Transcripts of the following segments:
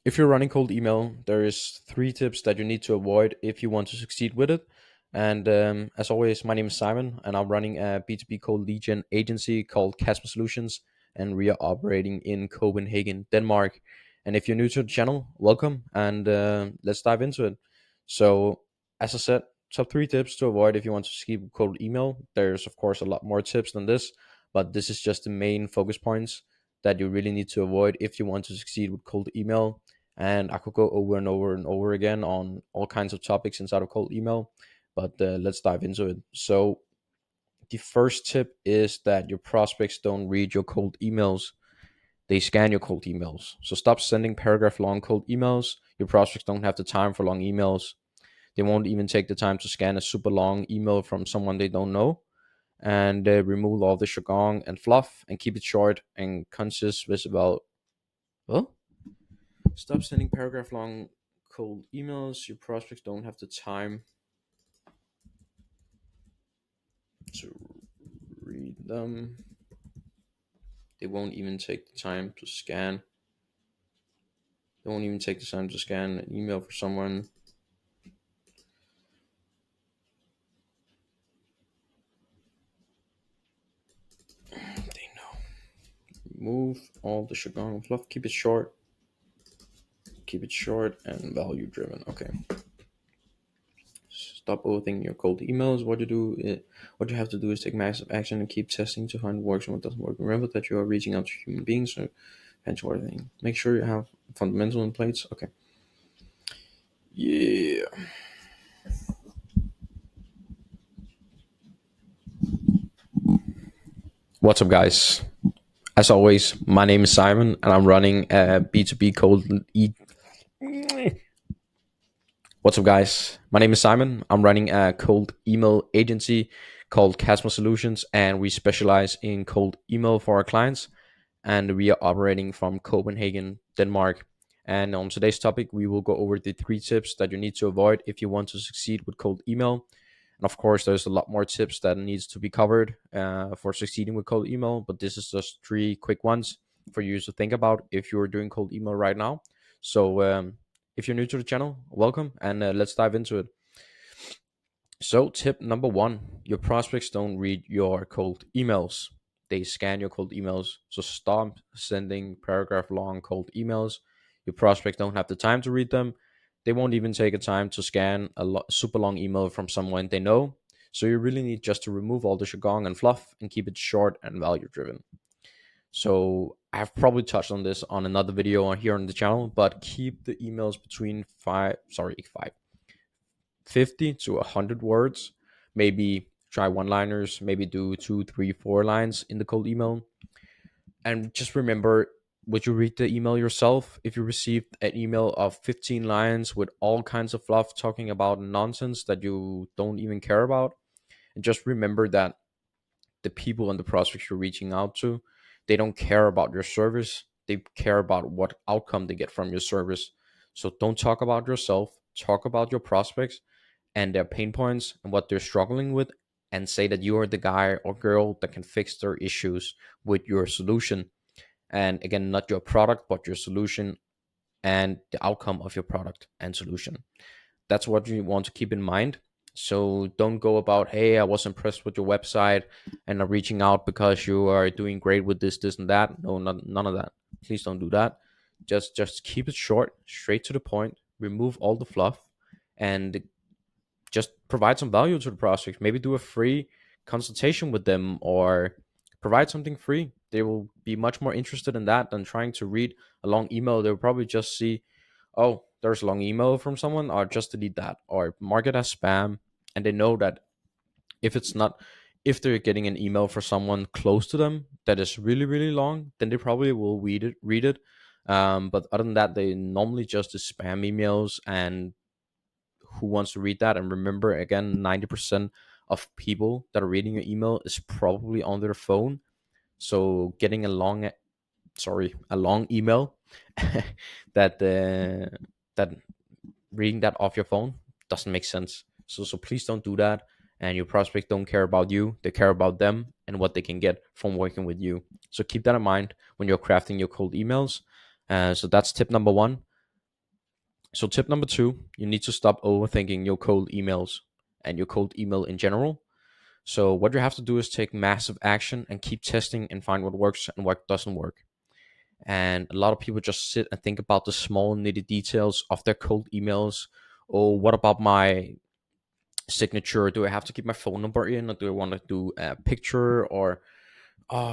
If you're running cold email, there is three tips that you need to avoid if you want to succeed with it. And as always, my name is Simon, and I'm running a B2B cold lead gen agency called CasmaSolutions, and we are operating in Copenhagen, Denmark. And if you're new to the channel, welcome, and let's dive into it. So, as I said, top three tips to avoid if you want to succeed with cold email. There's of course a lot more tips than this, but this is just the main focus points that you really need to avoid if you want to succeed with cold email. And I could go over and over and over again on all kinds of topics inside of cold email, but let's dive into it. So the first tip is that your prospects don't read your cold emails, they scan your cold emails. So stop sending paragraph long cold emails. Your prospects don't have the time for long emails. They won't even take the time to scan a super long email from someone they don't know. And remove all the jargon and fluff and keep it short and concise with about, well, stop sending paragraph long cold emails. Your prospects don't have the time to read them. They won't even take the time to scan. They won't even take the time to scan an email for someone. They know. Remove all the jargon and fluff. Keep it short. Keep it short and value driven. Okay. Stop overthinking your cold emails. What you have to do is take massive action and keep testing to find what works and what doesn't work. Remember that you are reaching out to human beings, so everything. Make sure you have fundamental in place. Okay. Yeah. What's up, guys? As always, my name is Simon, and I'm running a B2B cold e. What's up, guys? My name is Simon. I'm running a cold email agency called CasmaSolutions, and we specialize in cold email for our clients. And we are operating from Copenhagen, Denmark. And on today's topic, we will go over the three tips that you need to avoid if you want to succeed with cold email. And of course, there's a lot more tips that needs to be covered for succeeding with cold email, but this is just three quick ones for you to think about if you're doing cold email right now. So if you're new to the channel, welcome, and let's dive into it. So tip number one, your prospects don't read your cold emails. They scan your cold emails. So stop sending paragraph long cold emails. Your prospects don't have the time to read them. They won't even take a time to scan a super long email from someone they know. So you really need just to remove all the jargon and fluff and keep it short and value driven. So I've probably touched on this on another video on here on the channel, but keep the emails between 50 to 100 words. Maybe try one liners, maybe do two, three, 4 lines in the cold email. And just remember, would you read the email yourself if you received an email of 15 lines with all kinds of fluff talking about nonsense that you don't even care about? And just remember that the people and the prospects you're reaching out to, they don't care about your service. They care about what outcome they get from your service. So don't talk about yourself, talk about your prospects and their pain points and what they're struggling with, and say that you are the guy or girl that can fix their issues with your solution. And again, not your product, but your solution and the outcome of your product and solution. That's what you want to keep in mind. So don't go about, hey, I was impressed with your website and I'm reaching out because you are doing great with this, and that. No, none of that. Please don't do that. Just keep it short, straight to the point. Remove all the fluff, and just provide some value to the prospects. Maybe do a free consultation with them or provide something free. They will be much more interested in that than trying to read a long email. They'll probably just see, oh, there's a long email from someone, or just delete that or mark it as spam. And they know that if it's not, if they're getting an email for someone close to them that is really, really long, then they probably will read it. But other than that, they normally just do spam emails, and who wants to read that? And remember, again, 90% of people that are reading your email is probably on their phone. So getting a long email that that reading that off your phone doesn't make sense. So please don't do that. And your prospects don't care about you; they care about them and what they can get from working with you. So keep that in mind when you're crafting your cold emails. So that's tip number one. So tip number two, you need to stop overthinking your cold emails and your cold email in general. So what you have to do is take massive action and keep testing and find what works and what doesn't work. And a lot of people just sit and think about the small nitty details of their cold emails. Oh, what about my signature? Do I have to keep my phone number in, or do I want to do a picture? Or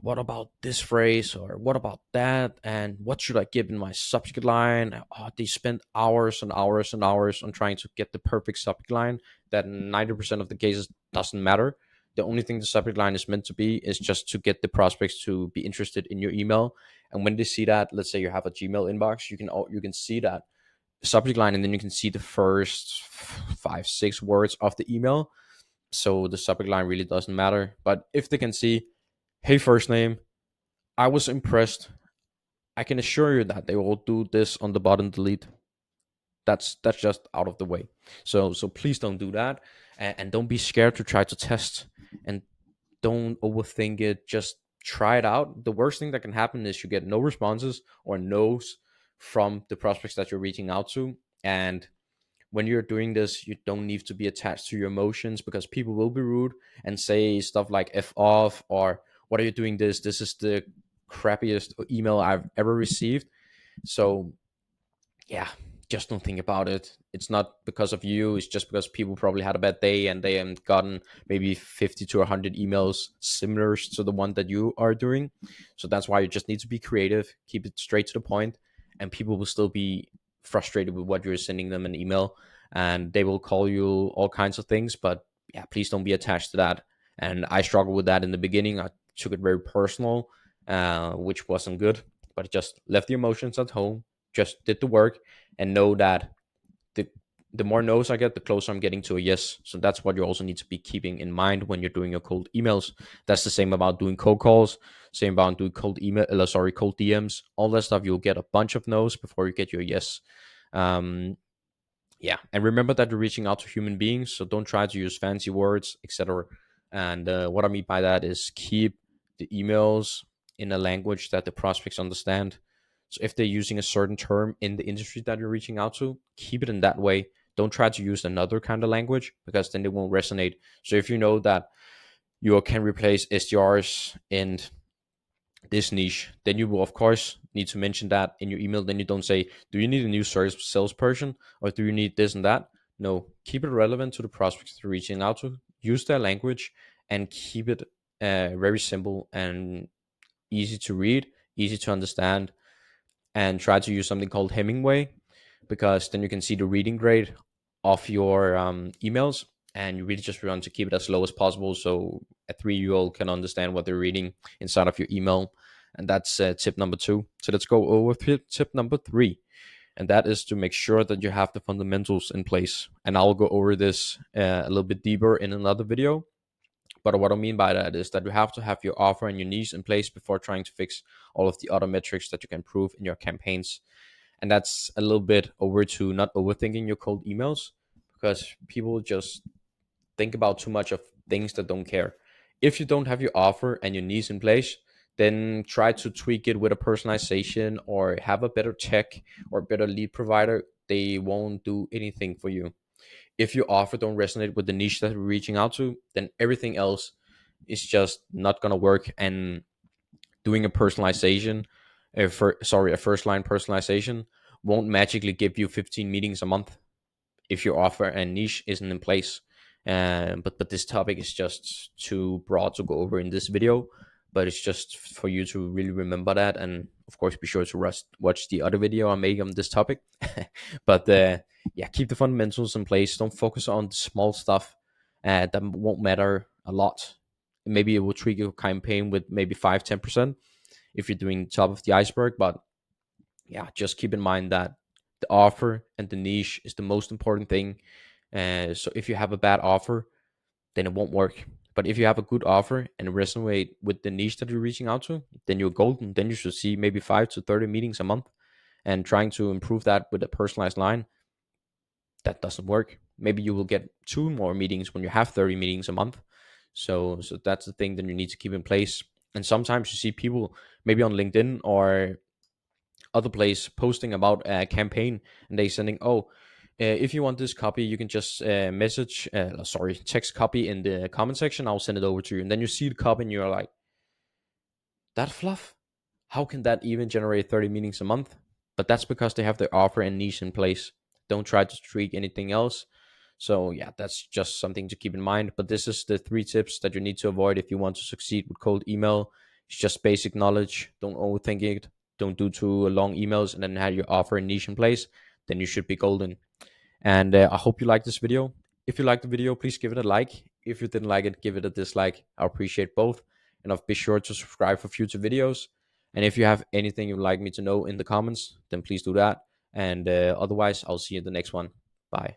what about this phrase, or what about that, and what should I give in my subject line? They spend hours and hours and hours on trying to get the perfect subject line that 90% of the cases doesn't matter. The only thing the subject line is meant to be is just to get the prospects to be interested in your email. And when they see that, let's say you have a Gmail inbox, you can see that subject line, and then you can see the first 5 6 words of the email. So the subject line really doesn't matter. But if they can see, hey, first name, I was impressed, I can assure you that they will do this on the button delete. That's just out of the way. So please don't do that, and don't be scared to try to test, and don't overthink it. Just try it out. The worst thing that can happen is you get no responses or no's from the prospects that you're reaching out to. And when you're doing this, you don't need to be attached to your emotions, because people will be rude and say stuff like F off, or what are you doing this? This is the crappiest email I've ever received. So yeah, just don't think about it. It's not because of you. It's just because people probably had a bad day and they have gotten maybe 50 to 100 emails similar to the one that you are doing. So that's why you just need to be creative, keep it straight to the point, and people will still be frustrated with what you're sending them an email, and they will call you all kinds of things. But yeah, please don't be attached to that. And I struggled with that in the beginning. I took it very personal, which wasn't good, but it just left the emotions at home, just did the work, and know that the the more no's I get, the closer I'm getting to a yes. So that's what you also need to be keeping in mind when you're doing your cold emails. That's the same about doing cold calls, same about doing cold DMs, all that stuff. You'll get a bunch of no's before you get your yes. Um, yeah, and remember that you're reaching out to human beings, so don't try to use fancy words, etc. And what I mean by that is keep the emails in a language that the prospects understand. So if they're using a certain term in the industry that you're reaching out to, keep it in that way. Don't try to use another kind of language, because then it won't resonate. So if you know that you can replace SDRs in this niche, then you will of course need to mention that in your email. Then you don't say, do you need a new salesperson, or do you need this and that? No, keep it relevant to the prospects you're reaching out to. Use their language and keep it very simple and easy to read, easy to understand, and try to use something called Hemingway, because then you can see the reading grade of your emails, and you really just want to keep it as low as possible so a 3-year-old can understand what they're reading inside of your email. And that's tip number two. So let's go over tip number three, and that is to make sure that you have the fundamentals in place. And I'll go over this a little bit deeper in another video. But what I mean by that is that you have to have your offer and your niche in place before trying to fix all of the other metrics that you can prove in your campaigns. And that's a little bit over to not overthinking your cold emails, because people just think about too much of things that don't care. If you don't have your offer and your niche in place, then try to tweak it with a personalization, or have a better tech or better lead provider. They won't do anything for you. If your offer don't resonate with the niche that you're reaching out to, then everything else is just not gonna work. And doing a personalization, a first line personalization, won't magically give you 15 meetings a month if your offer and niche isn't in place. But this topic is just too broad to go over in this video. But it's just for you to really remember that, and of course, be sure to watch the other video I made on this topic. But yeah, keep the fundamentals in place. Don't focus on the small stuff that won't matter a lot. Maybe it will trigger your campaign with maybe 5-10% if you're doing top of the iceberg. But yeah, just keep in mind that the offer and the niche is the most important thing. So if you have a bad offer, then it won't work. But if you have a good offer and resonate with the niche that you're reaching out to, then you're golden. Then you should see maybe 5 to 30 meetings a month, and trying to improve that with a personalized line, that doesn't work. Maybe you will get 2 more meetings when you have 30 meetings a month. So that's the thing that you need to keep in place. And sometimes you see people maybe on LinkedIn or other place posting about a campaign, and they sending, oh, if you want this copy, you can just text copy in the comment section. I'll send it over to you. And then you see the copy and you're like, that fluff? How can that even generate 30 meetings a month? But that's because they have their offer and niche in place. Don't try to tweak anything else. So yeah, that's just something to keep in mind. But this is the 3 tips that you need to avoid if you want to succeed with cold email. It's just basic knowledge. Don't overthink it. Don't do too long emails and then have your offer and niche in place. Then you should be golden. And I hope you liked this video. If you liked the video, please give it a like. If you didn't like it, give it a dislike. I appreciate both. And be sure to subscribe for future videos. And if you have anything you'd like me to know in the comments, then please do that. And otherwise, I'll see you in the next one. Bye.